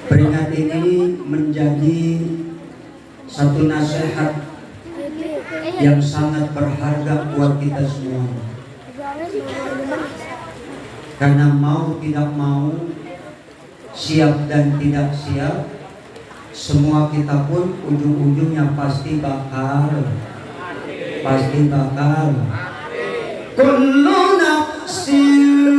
Peringatan ini menjadi satu nasihat yang sangat berharga buat kita semua. Karena mau tidak mau, siap dan tidak siap, semua kita pun ujung-ujungnya pasti bakal kullu nafsin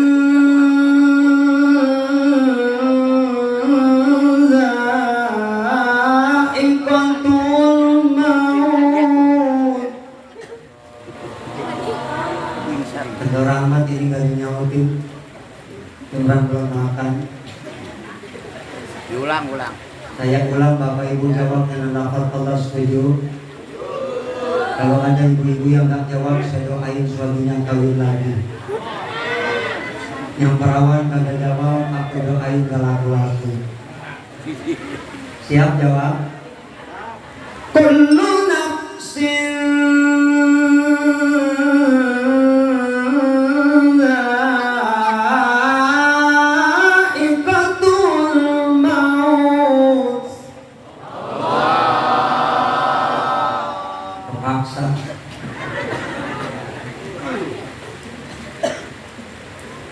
rahmat ini gak dinyautin, orang belum makan. Diulang. Saya ulang, Bapak Ibu jawab dengan lafaz Allah setuju. Kalau ada ibu-ibu yang gak jawab, saya doain suaminya kawin lagi. Yang perawan kagak jawab, aku doain gak laku-laku. Siap jawab? Kullu nafsin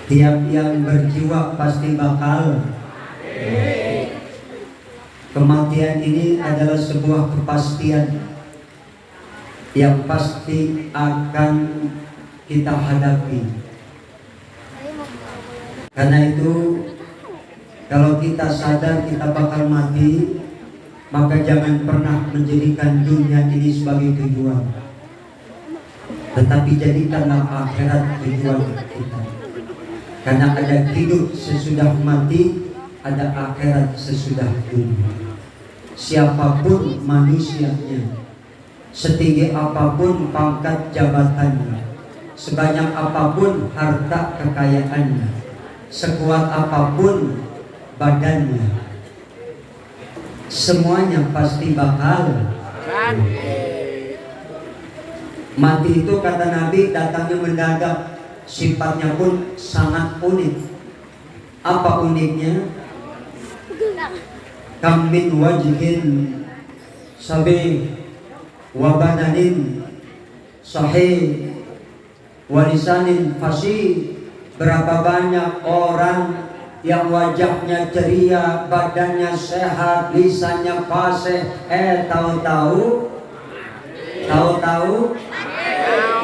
tiap yang berjiwa pasti bakal. Kematian ini adalah sebuah kepastian yang pasti akan kita hadapi. Karena itu, kalau kita sadar kita bakal mati, maka jangan pernah menjadikan dunia ini sebagai tujuan, tetapi jadikanlah akhirat tujuan kita. Karena ada hidup sesudah mati, ada akhirat sesudah dunia. Siapapun manusianya, setinggi apapun pangkat jabatannya, sebanyak apapun harta kekayaannya, sekuat apapun badannya, semuanya pasti bakal mati. Itu kata Nabi datangnya mendadak, sifatnya pun sangat unik. Apa uniknya? Kam min wajhin sabi wa badanin sahih wa lisanin fasih. Berapa banyak orang yang wajahnya ceria, badannya sehat, lisannya fasih, tahu-tahu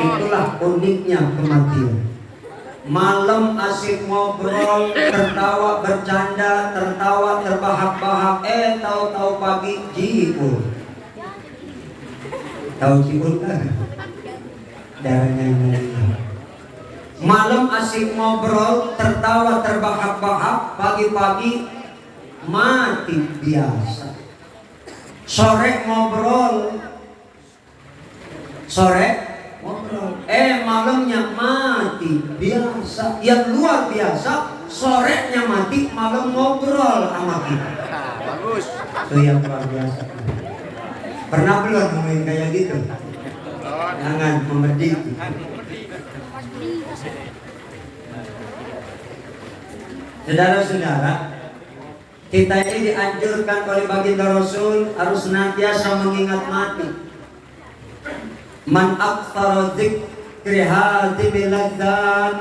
itulah uniknya kematian. Malam asik ngobrol, tertawa bercanda, tertawa terbahak-bahak, tahu-tahu pagi jipul. Tahu jipul kan? Darahnya yang malam asik ngobrol, tertawa terbahak-bahak, pagi-pagi mati biasa. Sore ngobrol, malamnya mati biasa. Yang luar biasa, sorenya mati, malam ngobrol sama kita. Bagus. Itu yang luar biasa. Pernah belum ngomongin kayak gitu? Jangan memedih. Saudara-saudara, kita ini dianjurkan oleh baginda Rasul harus senantiasa mengingat mati. Man aktsara dzikri hadhihi ladzat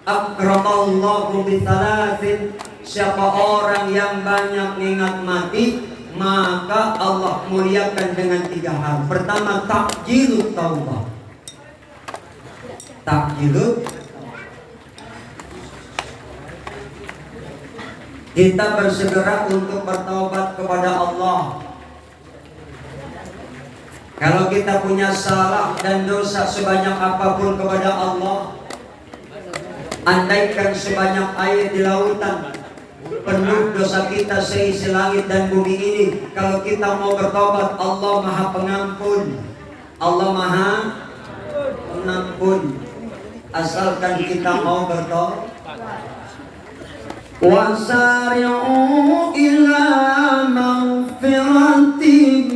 akramallahu bi thalathin. Siapa orang yang banyak mengingat mati, maka Allah muliakan dengan 3 hal. Pertama, takjilut taubah. Takjilut, kita bersegera untuk bertaubat kepada Allah. Kalau kita punya salah dan dosa sebanyak apapun kepada Allah, andaikan sebanyak air di lautan, penuh dosa kita seisi langit dan bumi ini, kalau kita mau bertobat, Allah Maha Pengampun. Allah Maha Pengampun, asalkan kita mau bertobat. Wasari'u ila maghfiratin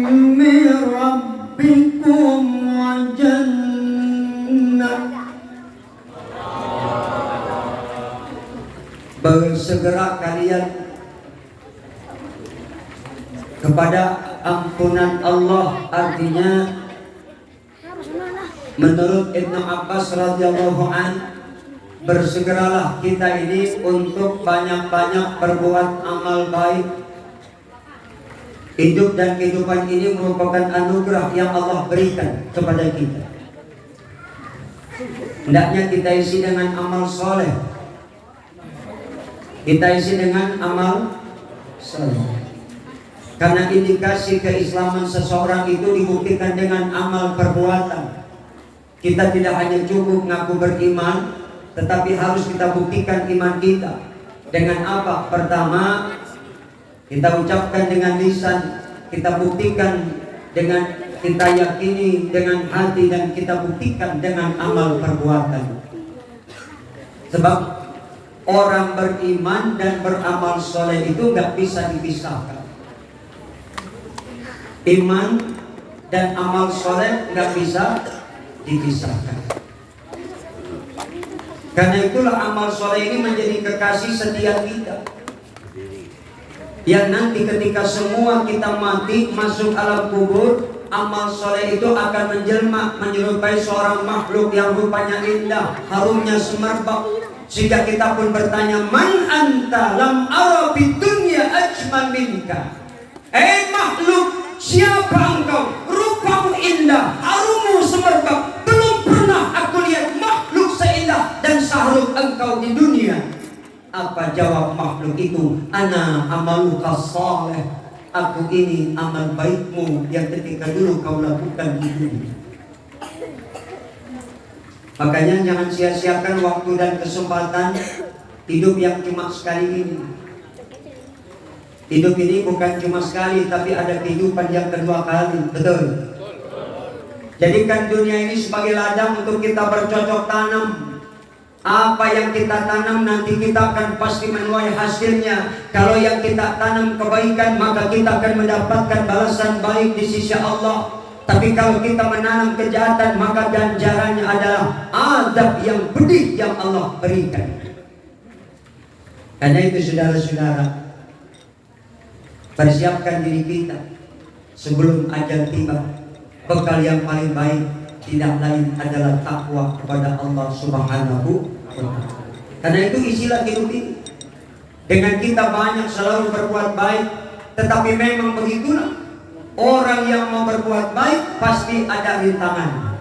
min rabbikum wa jannah. Bersegera kalian kepada ampunan Allah. Artinya menurut Ibnu Abbas radhiyallahu an, bersegeralah kita ini untuk banyak-banyak berbuat amal baik. Hidup dan kehidupan ini merupakan anugerah yang Allah berikan kepada kita. Hendaknya kita isi dengan amal soleh. Kita isi dengan amal soleh. Karena indikasi keislaman seseorang itu dibuktikan dengan amal perbuatan. Kita tidak hanya cukup ngaku beriman, tetapi harus kita buktikan iman kita. Dengan apa? Pertama, kita ucapkan dengan lisan, kita buktikan dengan, kita yakini dengan hati, dan kita buktikan dengan amal perbuatan. Sebab orang beriman dan beramal soleh itu nggak bisa dipisahkan. Iman dan amal soleh nggak bisa dipisahkan. Karena itulah amal soleh ini menjadi kekasih setia kita, yang nanti ketika semua kita mati masuk alam kubur, amal soleh itu akan menjelma menyerupai seorang makhluk yang rupanya indah, harumnya semerbak, sehingga kita pun bertanya, man anta lam ara bid dunya ajmal minka. Makhluk, siapa engkau? Rupamu indah, harummu semerbak, belum pernah aku lihat makhluk seindah dan seharum engkau di dunia. Apa jawab makhluk itu? Ana amaluka saleh. Aku ini amal baikmu yang ketika dulu kau lakukan di dunia. Makanya jangan sia-siakan waktu dan kesempatan hidup yang cuma sekali ini. Hidup ini bukan cuma sekali, tapi ada kehidupan yang kedua kali. Betul? Jadikan dunia ini sebagai ladang untuk kita bercocok tanam. Apa yang kita tanam nanti kita akan pasti menuai hasilnya. Kalau yang kita tanam kebaikan, maka kita akan mendapatkan balasan baik di sisi Allah. Tapi kalau kita menanam kejahatan, maka ganjarannya adalah azab yang pedih yang Allah berikan. Karena itu saudara-saudara, persiapkan diri kita sebelum ajal tiba. Bekal yang paling baik tidak lain adalah takwa kepada Allah Subhanahu. Karena itu isilah hidup ini. Dengan kita banyak selalu berbuat baik, tetapi memang begitulah. Orang yang mau berbuat baik pasti ada rintangan.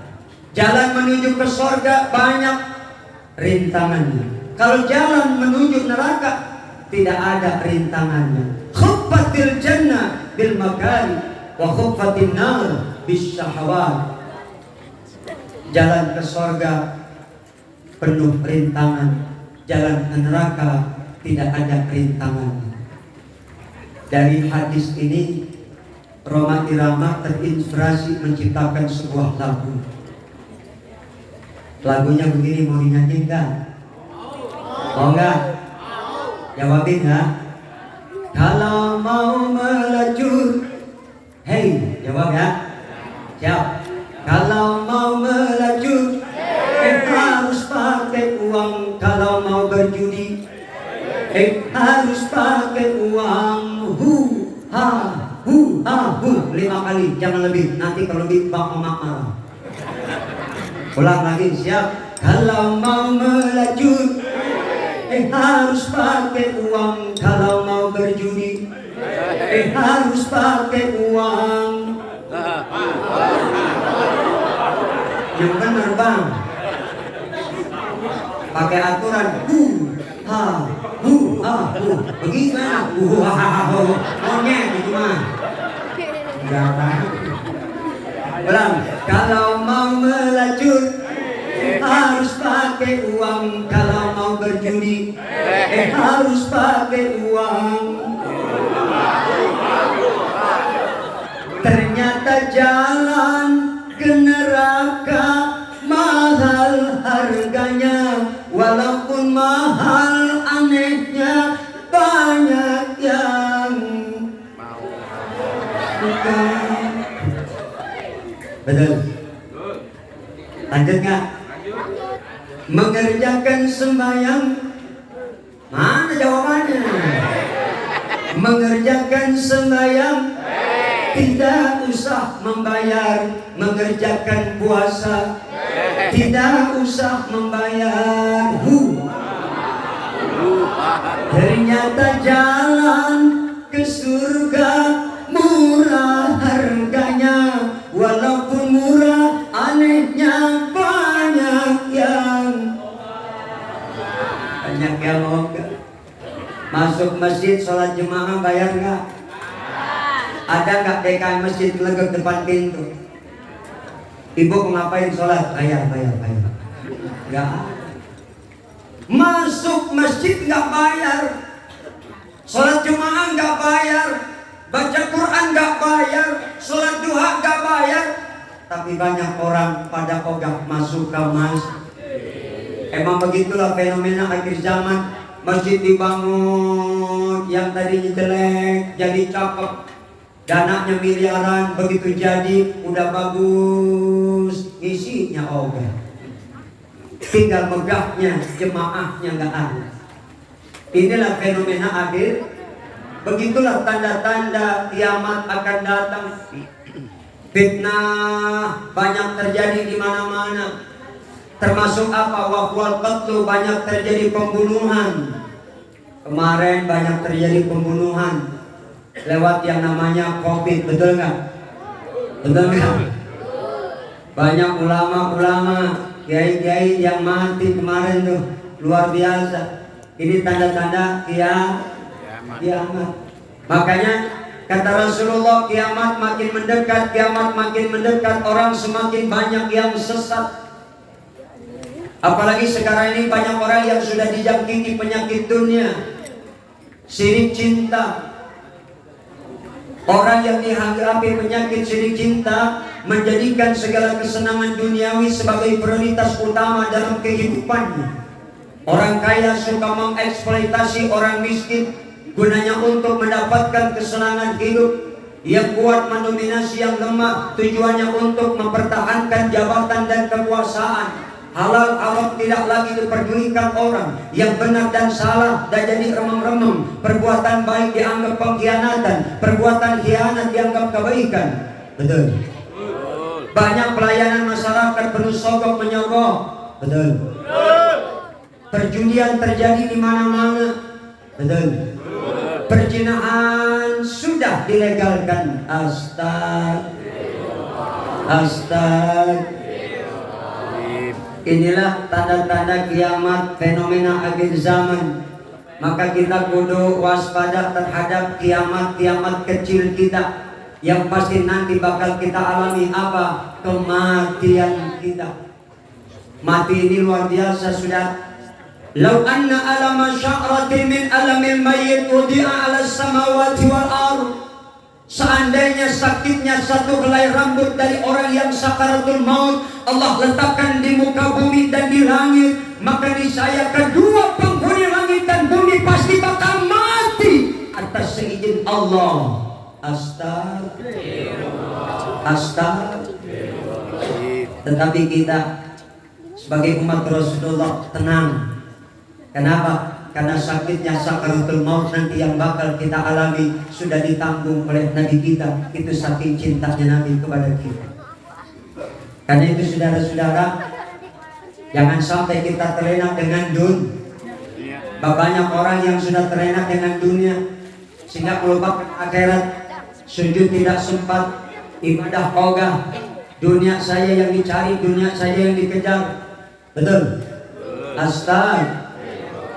Jalan menuju ke surga banyak rintangannya. Kalau jalan menuju neraka tidak ada rintangannya. Khuffatil jannah bil makari wa khuffatin nar bis syahawat. Jalan ke surga penuh rintangan, jalan ke neraka tidak ada rintangan. Dari hadis ini Rhoma Irama terinspirasi menciptakan sebuah lagu. Lagunya begini, mau dinyanyi enggak? Mau enggak? Jawabin ya. Kalau mau melajur, hey, jawab ya. Siap. Kalau mau melajur, harus pakai uang. Kalau mau berjudi, harus pakai uang. Ha, hu, 5 kali, jangan lebih. Nanti kalau lebih bang marah. Ulang lagi, siap. Kalau mau melajur, harus pakai uang. Kalau mau berjudi, harus pakai uang. Yang benar bang, pakai aturan begitu monyet itu mah enggak bang. Ulang. Kalau mau melajur harus pakai uang. Kalau mau berjudi harus pakai uang. Ternyata jalan ke neraka mahal harganya, walaupun mahal anehnya banyak yang bukan. Betul. Lanjut nggak? Mengerjakan sembahyang, mana jawabannya? Mengerjakan sembahyang Tidak usah membayar mengerjakan puasa. Tidak usah membayar. Ternyata jalan ke surga murah harganya. Walaupun murah, anehnya banyak yang enggak. Masuk masjid sholat jemaah bayar nggak? Ada nggak DKM masjid melegek depan pintu? Ibu mau ngapain sholat? Bayar. Nggak. Masuk masjid nggak bayar, sholat jemaah nggak bayar, baca Quran nggak bayar, sholat duha nggak bayar. Tapi banyak orang pada ogah masuk ke masjid. Emang begitulah fenomena akhir zaman. Masjid dibangun, yang tadinya jelek jadi cakep, dananya miliaran, begitu jadi udah bagus, isinya ogah. Tinggal megahnya, jemaahnya nggak ada. Inilah fenomena akhir. Begitulah tanda-tanda kiamat akan datang. Fitnah banyak terjadi di mana-mana. Termasuk apa? Waqwal qatlu, banyak terjadi pembunuhan. Kemarin banyak terjadi pembunuhan lewat yang namanya COVID, betul nggak? Betul nggak? Banyak ulama-ulama, kiai-kiai yang mati kemarin tuh luar biasa. Ini tanda-tanda kiamat. Makanya kata Rasulullah, kiamat makin mendekat, orang semakin banyak yang sesat. Apalagi sekarang ini banyak orang yang sudah dijangkiti penyakit dunia, sirik cinta. Orang yang dihadapi penyakit sirik cinta menjadikan segala kesenangan duniawi sebagai prioritas utama dalam kehidupannya. Orang kaya suka mengeksploitasi orang miskin gunanya untuk mendapatkan kesenangan hidup. Yang kuat mendominasi yang lemah, tujuannya untuk mempertahankan jabatan dan kekuasaan. Halal haram tidak lagi diperdulikan orang. Yang benar dan salah dan jadi remeng-remeng. Perbuatan baik dianggap pengkhianatan, perbuatan khianat dianggap kebaikan. Betul. Banyak pelayanan masyarakat penuh sogok menyogok. Betul. Perjudian terjadi di mana-mana. Betul. Perzinahan sudah dilegalkan. Astagfirullah. Inilah tanda-tanda kiamat, fenomena akhir zaman. Maka kita kudu waspada terhadap kiamat-kiamat kecil kita yang pasti nanti bakal kita alami. Apa? Kematian kita. Mati ini luar biasa, sudah. Lau anna alama sya'ratin min alamil mayyit wudi'a ala samawati wal ardh. Seandainya sakitnya satu helai rambut dari orang yang sakaratul maut Allah letakkan di muka bumi dan di langit, maka niscaya kedua penghuni langit dan bumi pasti bakal mati atas seizin Allah. Astagfirullah. Tetapi kita sebagai umat Rasulullah tenang. Kenapa? Karena sakitnya sakaratul maut nanti yang bakal kita alami sudah ditanggung oleh Nabi kita. Itu saking cintanya Nabi kepada kita. Karena itu saudara-saudara, jangan sampai kita terlena dengan dunia. Banyak orang yang sudah terlena dengan dunia sehingga melupakan akhirat. Sujud tidak sempat, ibadah ogah. Dunia saya yang dicari, dunia saya yang dikejar. Betul? Astagfirullah.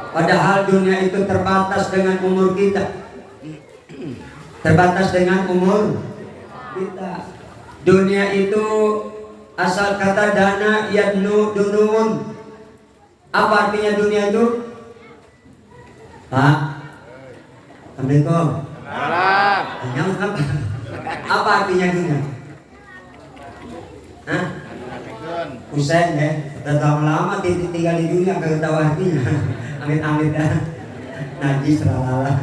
Padahal dunia itu terbatas dengan umur kita. Terbatas dengan umur kita. Dunia itu asal kata dana yadnu dunun. Apa artinya dunia itu? Pak, Assalamualaikum. Yang apa? Apa artinya dunia? Hah? Usain ya. Udah lama tinggal di dunia gak tahu artinya. Amit-amit dah. Najis ralala.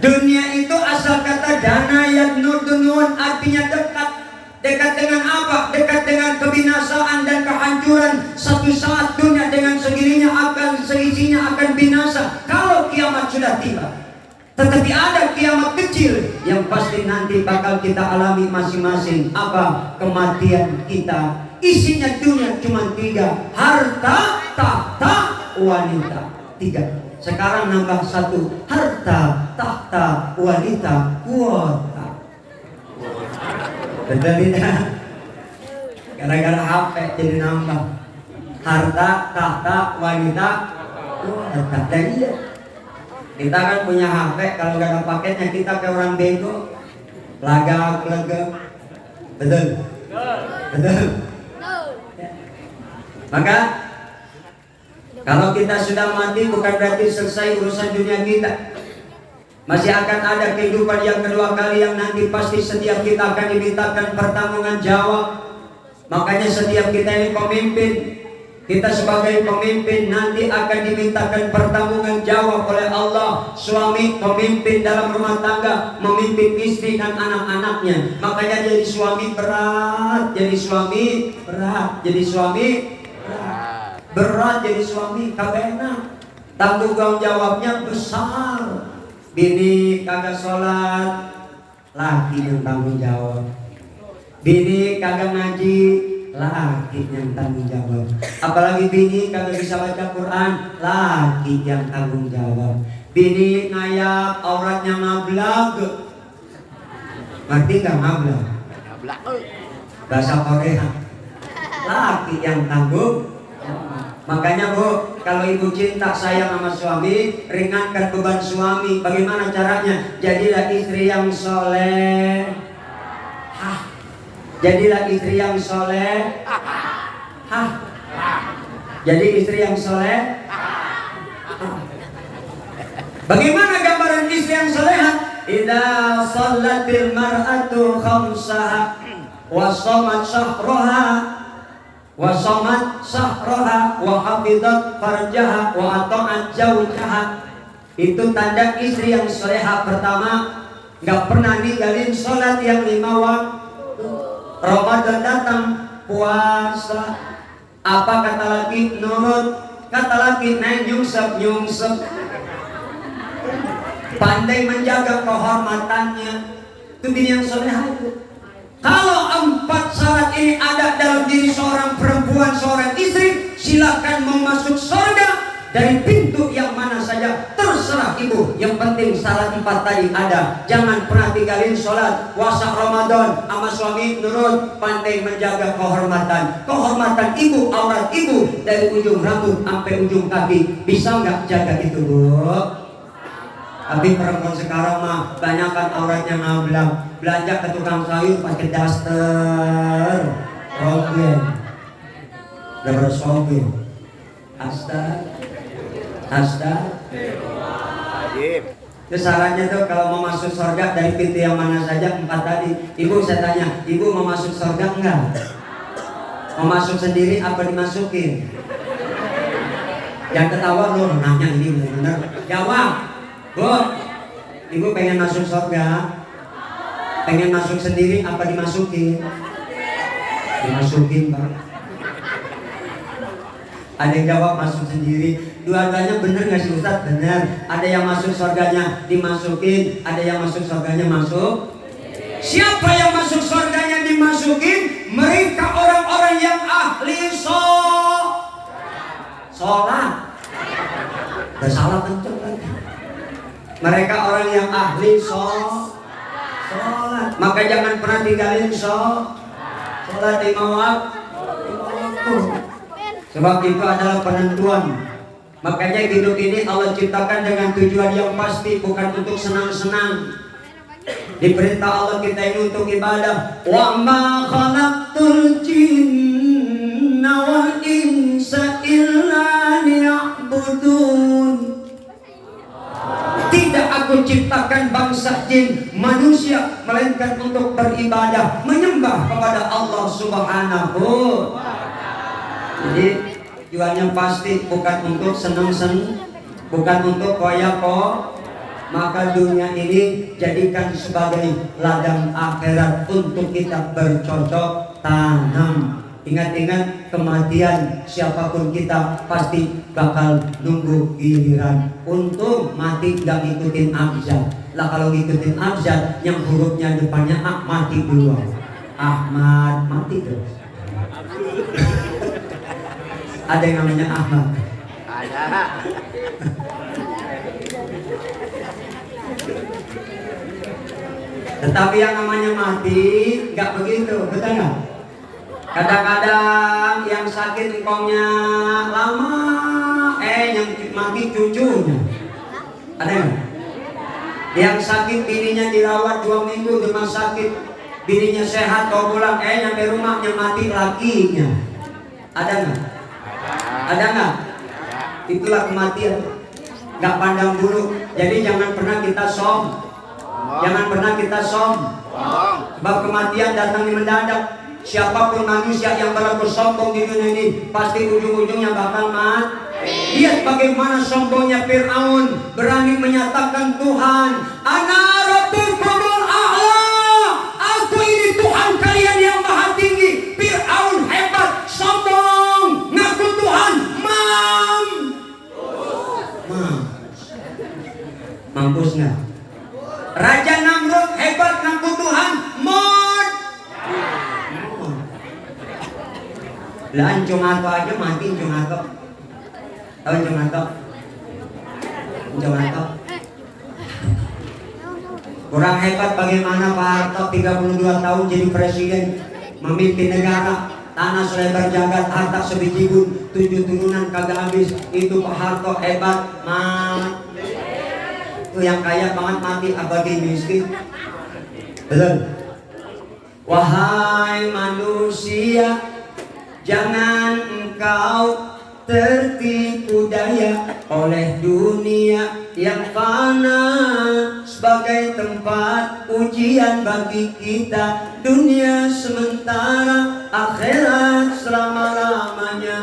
Dunia itu asal kata dana yadnu dunun, artinya dekat. Dekat dengan apa? Dekat dengan kebinasaan dan kehancuran. Satu saat dunia dengan sendirinya akan seisinya akan binasa kalau kiamat sudah tiba. Tetapi ada kiamat kecil yang pasti nanti bakal kita alami masing-masing. Apa? Kematian kita. Isinya dunia cuma 3. Harta, tahta, wanita. 3. Sekarang nambah 1. Harta, tahta, wanita, kuota. Betul tidak? Gara-gara HP jadi nambah. Harta, tahta, wanita, kuota. Dan iya, kita kan punya HP, kalau gak ada paketnya kita kayak orang bego. Lagak. Betul? Betul? Maka kalau kita sudah mati bukan berarti selesai urusan dunia kita. Masih akan ada kehidupan yang kedua kali yang nanti pasti setiap kita akan dimintakan pertanggungan jawab. Makanya setiap kita ini pemimpin, kita sebagai pemimpin nanti akan dimintakan pertanggungan jawab oleh Allah. Suami pemimpin dalam rumah tangga, memimpin istri dan anak-anaknya. Makanya jadi suami berat, jadi suami berat, jadi suami berat, jadi suami kagak enak. Tanggung jawabnya besar. Bini kagak sholat, laki yang tanggung jawab. Bini kagak ngaji, laki yang tanggung jawab. Apalagi bini kagak bisa baca Quran, laki yang tanggung jawab. Bini ngayap, auratnya ngablag. Ngerti gak ngablag? Bahasa Korea. Laki yang tanggung. Makanya Bu, kalau ibu cinta sayang sama suami, ringankan beban suami. Bagaimana caranya? Jadilah istri yang soleh. Jadilah istri yang soleh. Jadi istri yang soleh. Bagaimana gambaran istri yang soleh? Idza shallatil mar'atu khamsaha wa shamat syahraha wa shamat syahraha wa hafizat farjaha wa ata'at zawjaha. Itu tanda istri yang soleha. Pertama, gak pernah ninggalin sholat yang 5 waktu. Ramadan datang, puasa. Apa kata laki? Nurut. Kata laki, naik nyungsep. Pandai menjaga kehormatannya. Itu bini yang soleha itu. Kalau 4 syarat ini ada dalam diri seorang perempuan, seorang istri, silakan memasuk surga dari pintu yang mana saja, terserah ibu. Yang penting syarat 4 tadi ada. Jangan pernah tinggalin sholat, puasa Ramadan, sama suami nurut, pandai menjaga kehormatan. Kehormatan ibu, aurat ibu dari ujung rambut sampai ujung kaki. Bisa nggak jaga itu Bu? Tapi perempuan sekarang mah banyakan auratnya ngablang. Belanja ke tukang sayur pakai daster, rogen, double sogin. Asta. Itu sarannya tuh kalau mau masuk surga dari pintu yang mana saja 4 tadi. Ibu saya tanya, ibu mau masuk surga enggak? Mau masuk sendiri apa dimasukin? Yang ketawa loh, nanya ini benar. Jawab. Bu, ibu pengen masuk surga? Pengen masuk sendiri apa dimasukin? Dimasukin Pak. Ada yang jawab masuk sendiri. Dua-duanya benar nggak sih Ustaz? Benar. Ada yang masuk surganya dimasukin, ada yang masuk surganya masuk. Siapa yang masuk surganya dimasukin? Mereka orang-orang yang ahli sholat. Udah salah kenceng lagi. Mereka orang yang ahli sholat. Maka jangan pernah tinggalin sholat 5 waktu. Sebab itu adalah penentuan. Makanya hidup ini Allah ciptakan dengan tujuan yang pasti, bukan untuk senang-senang. Diperintah Allah kita ini untuk ibadah. Wa ma khalaqtul jinna wal insa illa liya'budun. Tidak aku ciptakan bangsa jin manusia melainkan untuk beribadah, menyembah kepada Allah Subhanahu. Jadi tujuannya pasti bukan untuk senang-senang, bukan untuk koyak-koyak. Maka dunia ini jadikan sebagai ladang akhirat untuk kita bercocok tanam. Ingat-ingat kematian, siapapun kita pasti bakal nunggu giliran. Untung mati gak ngikutin abjad. Lah kalau ngikutin abjad yang hurufnya depannya A, mati duluan. Ahmad mati terus. Ada yang namanya Ahmad. Ada. Tetapi yang namanya mati gak begitu, betul nggak? Kadang-kadang yang sakit engkongnya lama, yang mati cucunya. Ada nggak? Yang sakit bininya dirawat 2 minggu di rumah sakit, bininya sehat kau pulang, nyampe rumahnya mati lakinya. Ada nggak? Ada nggak? Itulah kematian. Nggak pandang bulu. Jadi jangan pernah kita jangan pernah kita sebab kematian datang mendadak. Siapapun manusia yang berlaku sombong di dunia ini pasti ujung-ujungnya bakal mati. Lihat bagaimana sombongnya Fir'aun, berani menyatakan Tuhan, Ana Rabbukumul A'la, aku ini Tuhan kalian yang maha tinggi. Fir'aun hebat, sombong, ngaku Tuhan, mampus nggak? Raja Namrud hebat, ngaku Tuhan, lah Ancung Ato aja mati. Ancung Ato. Tahu Ancung Ato? Ancung Ato. Kurang hebat bagaimana Pak Harto 32 tahun jadi presiden, memimpin negara, tanah selebar jagat, harta sebiji bun, 7 turunan kagak habis. Itu Pak Harto hebat, itu yang kaya banget mati, abadi miskin. Betul. Wahai manusia, jangan engkau tertipu daya oleh dunia yang fana sebagai tempat ujian bagi kita. Dunia sementara, akhirat selama-lamanya.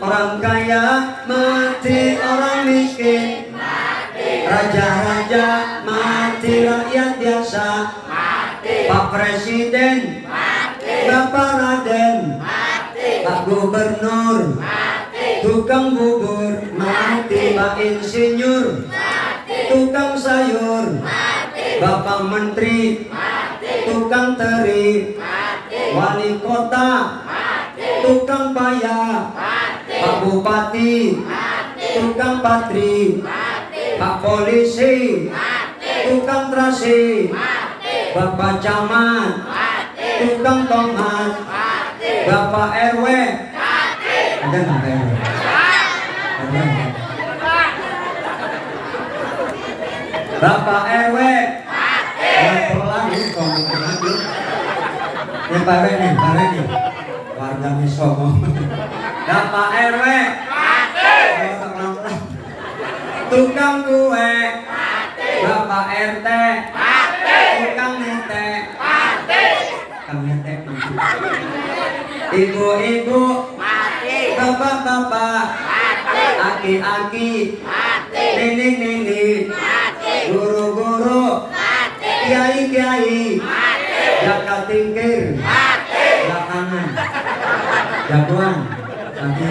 Orang kaya mati, orang miskin mati, raja-raja mati, rakyat biasa mati, Pak Presiden mati, Bapak Raden mati, Pak Gubernur mati, tukang bubur mati, Pak Insinyur mati, tukang sayur mati, Bapak Menteri mati, tukang teri mati, wali kota mati, tukang payah mati, Pak Bupati mati, tukang patri mati, Pak Polisi mati, tukang terasi mati, Bapak Camat mati, tukang tomat mati, Bapak RW mati. Ada nggak RW? Ada. Bapak RW mati. Pelan nih, ngomong lagi. Yang Pak RW nih, warga Misomo. Bapak RW mati. Tukang kue mati. Bapak RT mati. Tukang nete mati. Tukang nete mati. Ibu-ibu mati. Bapak-bapak mati. Aki-aki mati. Nenek-nenek mati. Guru-guru mati. Kiai-kiai mati. Jakat tingkir mati. Belakangan jagoan mati.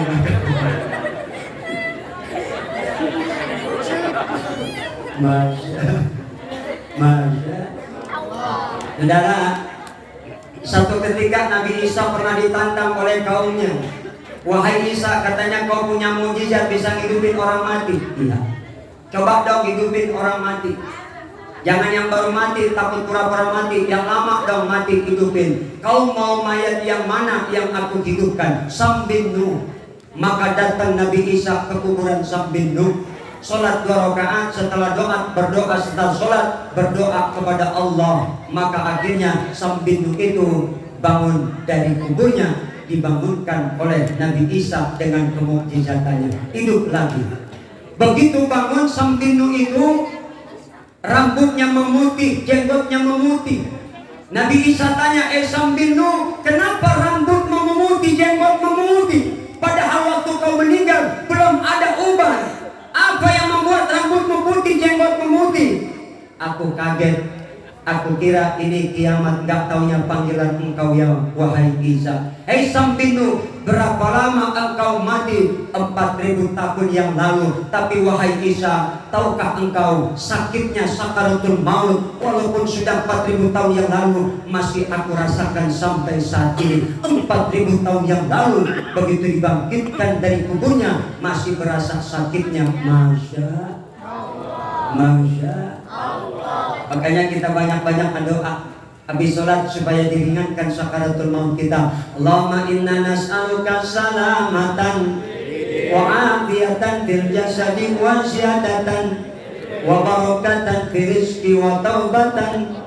Masya Saudara, satu ketika Nabi Isa pernah ditantang oleh kaumnya. Wahai Isa, katanya kau punya mujizat bisa ngidupin orang mati. Iya. Coba dong hidupin orang mati. Jangan yang baru mati, takut pura-pura mati. Yang lama dong mati, hidupin. Kau mau mayat yang mana yang aku hidupkan? Sam bin Nuh. Maka datang Nabi Isa ke kuburan Sam bin Nuh. Sholat 2 rakaat, setelah berdoa setelah sholat, berdoa kepada Allah. Maka akhirnya Sam bin Nuh itu bangun dari kuburnya, dibangunkan oleh Nabi Isa dengan kemukjizatannya, hidup lagi. Begitu bangun Sam bin Nuh itu, rambutnya memutih, jenggotnya memutih. Nabi Isa tanya, Sam bin Nuh, kenapa rambut memutih, jenggot memutih? Padahal waktu kau meninggal belum ada uban. Apa yang membuat rambut memutih, jenggot memutih? Aku kaget. Aku kira ini kiamat, gak taunya panggilan engkau ya wahai Isa. Hei Sambinu, berapa lama engkau mati? 4000 tahun yang lalu. Tapi wahai Isa, tahukah engkau sakitnya sakaratul maut? Walaupun sudah 4000 tahun yang lalu, masih aku rasakan sampai saat ini. 4000 tahun yang lalu, begitu dibangkitkan dari kuburnya, masih berasa sakitnya. Masya Allah. Makanya kita banyak-banyak berdoa habis sholat supaya diringankan sakaratul maut kita. Allahumma inna nas'aluka salamatan wa afiyatan fil jasadi wa syadatan wa barakatan fil rizqi wa taubatan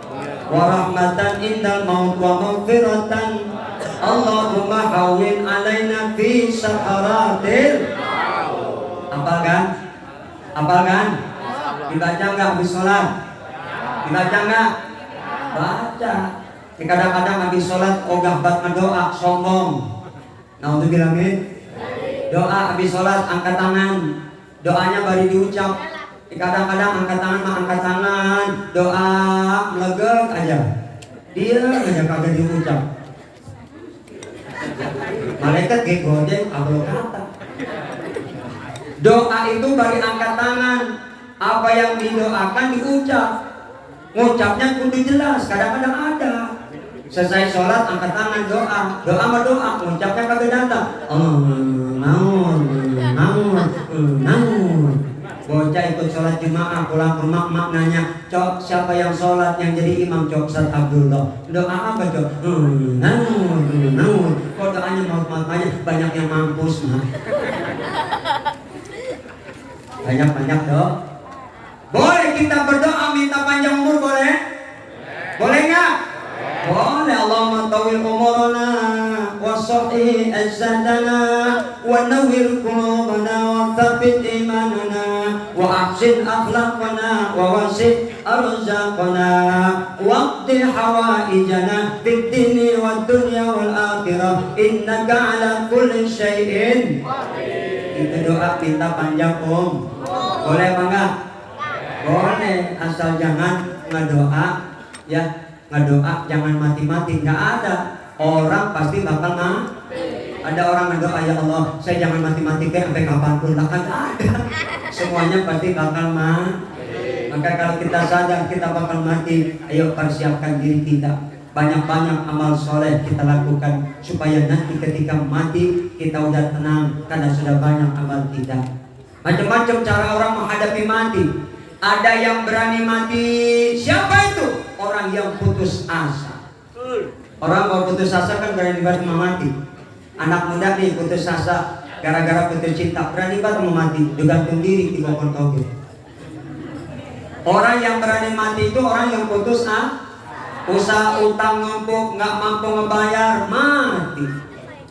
wa rahmatan indal maut wa maghfiratan. Allahumma hawwin alaina fi sakaratil maut. Apalkan? Dibaca nggak habis sholat? Dibaca nggak? Baca. Kadang-kadang habis sholat ogah bat doa sombong. Naudzubillah min. Doa habis sholat angkat tangan. Doanya baru diucap. Kadang-kadang angkat tangan. Doa melegek aja. Dia aja kagak diucap. Malaikat gegode abul kata. Doa itu bagi angkat tangan. Apa yang didoakan diucap. Ngucapnya kudu jelas. Kadang-kadang ada selesai sholat angkat tangan doa. Doa sama doa. Ngucapnya kagak datang. Namun bocah ikut sholat jemaah pulang ke rumah, mak nanya, Cok siapa yang sholat yang jadi imam? Cok Ustaz Abdullah. Doa apa Cok? Namun kok doanya maut-maut aja. Banyak yang mampus mah. Banyak dok. Boleh kita berdoa minta panjang umur, boleh? Boleh nggak? Boleh. Allahumma tawil umurana wa sahih ajsadana wa nawwir qulubana wa tsabbit imanana wa ahsin akhlaqana wa wasi' arzaqana waqdi hawaijana fid dini wad dunya wal akhirah innaka ala kulli syai'in qadir. Itu doa minta panjang boleh apa enggak? Boleh, asal jangan ngedoa ya, ngedoa jangan mati-mati. Nggak ada orang pasti bakal mati. Ada orang ngedoa, ya Allah saya jangan mati-mati kayak sampai kapanpun. Lah kan ada. Semuanya pasti bakal mati. Maka kalau kita sadar kita bakal mati, ayo persiapkan diri kita. Banyak-banyak amal soleh kita lakukan supaya nanti ketika mati kita udah tenang karena sudah banyak amal kita. Macam-macam cara orang menghadapi mati. Ada yang berani mati. Siapa itu? Orang yang putus asa. Orang kalau putus asa kan berani banget mau mati. Anak muda nih putus asa gara-gara putus cinta, berani banget mau mati. Digantung diri di bawah togel. Orang yang berani mati itu orang yang putus asa. Usaha utang numpuk nggak mampu ngebayar, mati.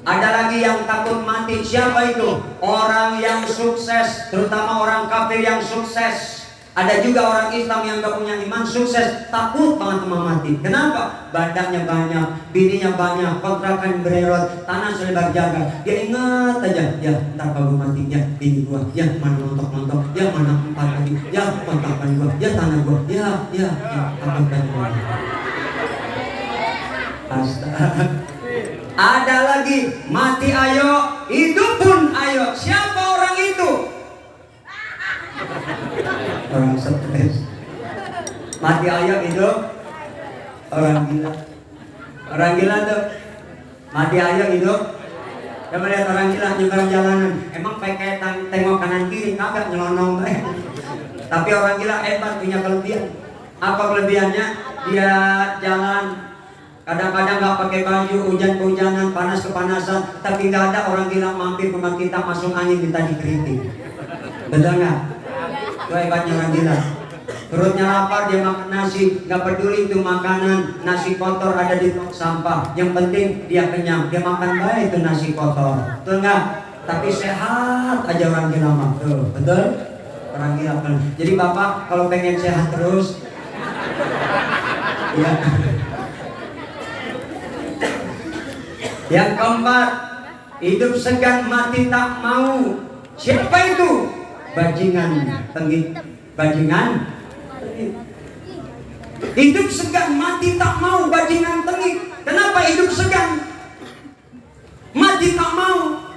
Ada lagi yang takut mati. Siapa itu? Orang yang sukses, terutama orang kafir yang sukses. Ada juga orang Islam yang gak punya iman sukses, takut banget mau mati. Kenapa? Badannya banyak, bininya banyak, kontrakan bererot, tanah selebar jagat. Dia ingat aja, ya ntar kalau mati, ya bini gua, ya mana montok-montok, ya mana empat lagi, ya kontrakan gua, ya tanah gua, ya takut banget. Astaga. Ada lagi, mati ayo, hidup pun ayo. Siapa orang itu? Orang stres. Mati ayo hidup. Orang gila. Orang gila tuh. Mati ayo hidup. Coba lihat orang gila nyebrang jalanan. Emang pakai tengok kanan kiri kagak nyelonong baik. Tapi orang gila hebat, punya kelebihan. Apa kelebihannya? Dia jalan kadang-kadang nggak pakai baju, hujan-hujanan, panas kepanasan, tapi nggak ada orang gila mampir rumah kita masuk angin minta dikritik. Betul nggak? Itu hebatnya orang gila. Perutnya lapar dia makan nasi, nggak peduli itu makanan, nasi kotor ada di tong sampah. Yang penting dia kenyang, dia makan baik itu nasi kotor. Betul nggak? Tapi sehat aja orang gila mah. Tuh, betul? Orang gila kan. Jadi bapak kalau pengen sehat terus, ya. Yang keempat, hidup segan mati tak mau. Siapa itu? Bajingan tenggih. Bajingan tenggih. Hidup segan, mati tak mau, bajingan tengik. Kenapa hidup segan? Mati tak mau.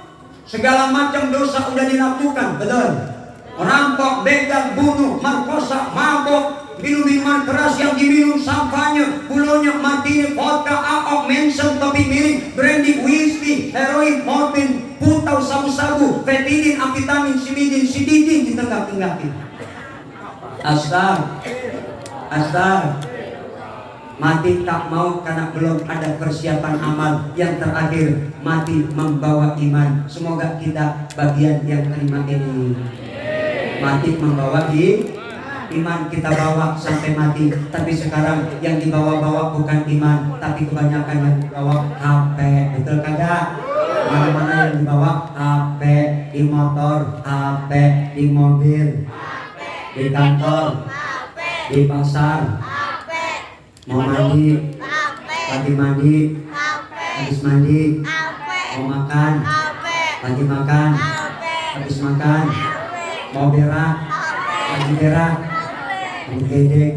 Segala macam dosa udah dilakukan, betul? Rampok, begal, bunuh, merkosa, mabok, minum minuman keras yang diminum sampahnya, pulaunya, martini, vodka, aok, mensen, topi miring, brandy, whisky, heroin, morfin, putau, sabu-sabu, fetidin, amfetamin, simidin, sididin, ditenggak-tenggakin. Astar. Mati tak mau karena belum ada persiapan amal. Yang terakhir, mati membawa iman. Semoga kita bagian yang terima ini. Mati membawa iman, kita bawa sampai mati. Tapi sekarang yang dibawa-bawa bukan iman, tapi kebanyakan yang dibawa HP. Betul kagak? Mana-mana yang dibawa HP, di motor, HP, di mobil, di kantor, di pasar, mau mandi, lagi mandi, habis mandi, mau makan, lagi makan, habis makan, mau berak, lagi berak, mau gedek,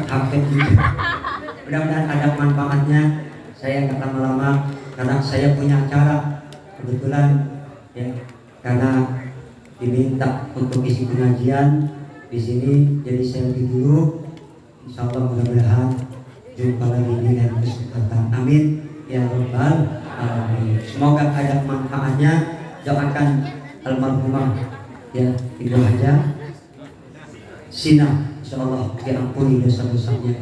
HP juga. Mudah-mudahan ada manfaatnya. Saya nggak lama-lama karena saya punya acara kebetulan ya, karena diminta untuk isi pengajian di sini, jadi saya pergi dulu. Insya Allah mudah-mudahan jumpa lagi di lain kesempatan. Amin ya rabbal alamin. Semoga ada manfaatnya. Doakan almarhumah ya Ibu Haja Sina, insya Allah diampuni dosa-dosanya.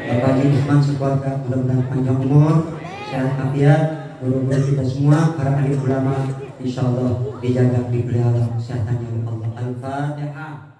Bapak Haji Usman sekeluarga mudah-mudahan panjang umur, sehat afiat, guru-guru kita semua, para ahli ulama insya Allah dijaga, dipelihara kesehatannya oleh Allah. Al-Fatihah.